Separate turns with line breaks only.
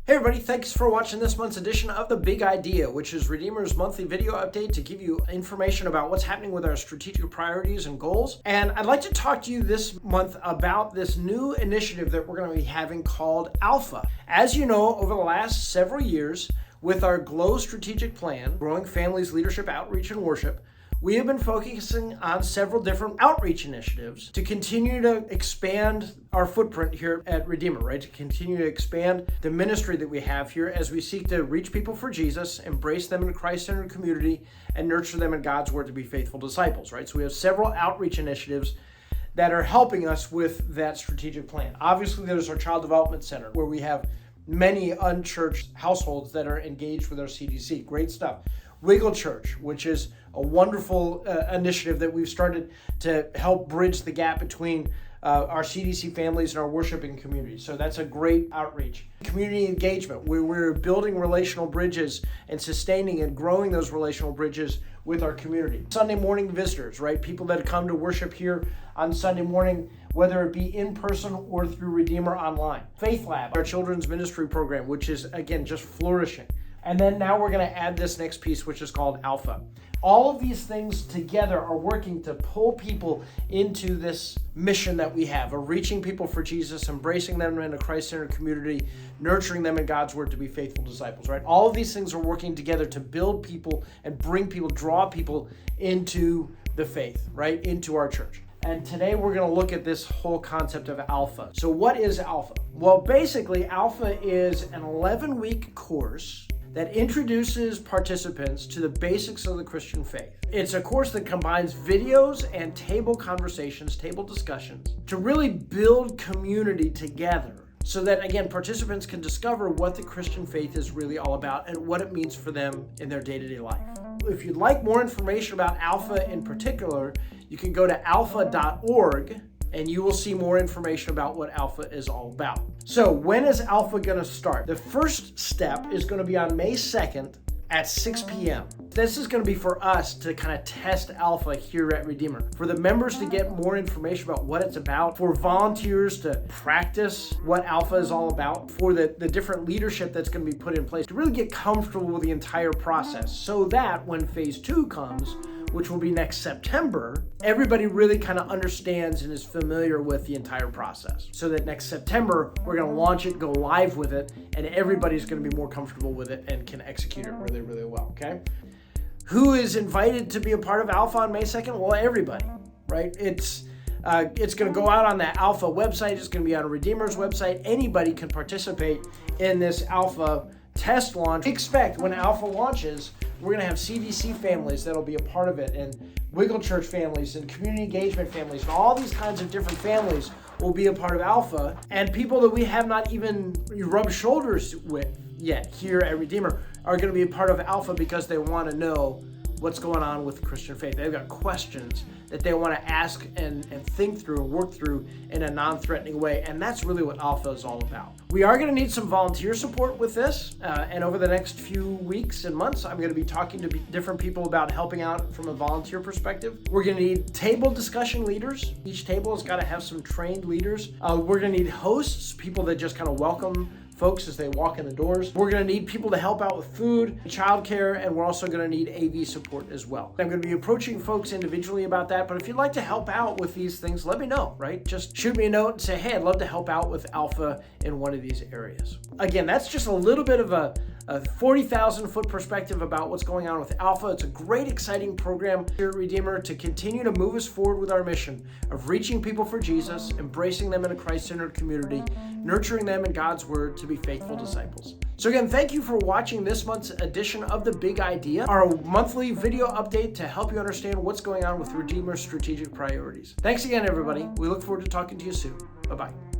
Hey everybody, thanks for watching this month's edition of The Big Idea, which is Redeemer's monthly video update to give you information about what's happening with our strategic priorities and goals. And I'd like to talk to you this month about this new initiative that we're going to be having called Alpha. As you know, over the last several years, with our GLOW strategic plan, Growing Families, Leadership, Outreach, and Worship, we have been focusing on several different outreach initiatives to continue to expand our footprint here at Redeemer, right? To continue to expand the ministry that we have here as we seek to reach people for Jesus, embrace them in a Christ-centered community, and nurture them in God's Word to be faithful disciples, right? So we have several outreach initiatives that are helping us with that strategic plan. Obviously, there's our Child Development Center, where we have many unchurched households that are engaged with our CDC. Great stuff. Wiggle Church, which is a wonderful initiative that we've started to help bridge the gap between our CDC families and our worshiping community. So that's a great outreach. Community engagement, where we're building relational bridges and sustaining and growing those relational bridges with our community. Sunday morning visitors, right? People that come to worship here on Sunday morning, whether it be in person or through Redeemer Online. Faith Lab, our children's ministry program, which is, again, just flourishing. And then now we're going to add this next piece, which is called Alpha. All of these things together are working to pull people into this mission that we have of reaching people for Jesus, embracing them in a Christ-centered community, nurturing them in God's Word to be faithful disciples, right? All of these things are working together to build people and bring people, draw people into the faith, right? Into our church. And today we're going to look at this whole concept of Alpha. So what is Alpha? Well, basically, Alpha is an 11-week course that introduces participants to the basics of the Christian faith. It's a course that combines videos and table conversations, table discussions, to really build community together so that, again, participants can discover what the Christian faith is really all about and what it means for them in their day-to-day life. If you'd like more information about Alpha in particular, you can go to alpha.org and you will see more information about what Alpha is all about. So when is Alpha going to start? The first step is going to be on May 2nd at 6 p.m. This is going to be for us to kind of test Alpha here at Redeemer. For the members to get more information about what it's about, for volunteers to practice what Alpha is all about, for the different leadership that's going to be put in place to really get comfortable with the entire process so that when phase 2 comes, which will be next September, everybody really kind of understands and is familiar with the entire process. So that next September, we're going to launch it, go live with it, and everybody's going to be more comfortable with it and can execute it really, really well, okay? Who is invited to be a part of Alpha on May 2nd? Well, everybody, right? It's going to go out on the Alpha website. It's going to be on Redeemer's website. Anybody can participate in this Alpha test launch. Expect when Alpha launches, we're going to have CDC families that'll be a part of it, and Wiggle Church families, and community engagement families, and all these kinds of different families will be a part of Alpha, and people that we have not even rubbed shoulders with yet here at Redeemer are going to be a part of Alpha because they want to know what's going on with the Christian faith. They've got questions that they want to ask and think through and work through in a non-threatening way, and that's really what Alpha is all about. We are going to need some volunteer support with this, and over the next few weeks and months, I'm going to be talking to different people about helping out from a volunteer perspective. We're going to need table discussion leaders. Each table has got to have some trained leaders. We're going to need hosts, people that just kind of welcome folks as they walk in the doors. We're going to need people to help out with food, childcare, and we're also going to need AV support as well. I'm going to be approaching folks individually about that, but if you'd like to help out with these things, let me know, right? Just shoot me a note and say, hey, I'd love to help out with Alpha in one of these areas. Again, that's just a little bit of a 40,000 foot perspective about what's going on with Alpha. It's a great, exciting program here at Redeemer to continue to move us forward with our mission of reaching people for Jesus, embracing them in a Christ-centered community, nurturing them in God's Word to be faithful disciples. So again, thank you for watching this month's edition of The Big Idea, our monthly video update to help you understand what's going on with Redeemer's strategic priorities. Thanks again, everybody. We look forward to talking to you soon. Bye-bye.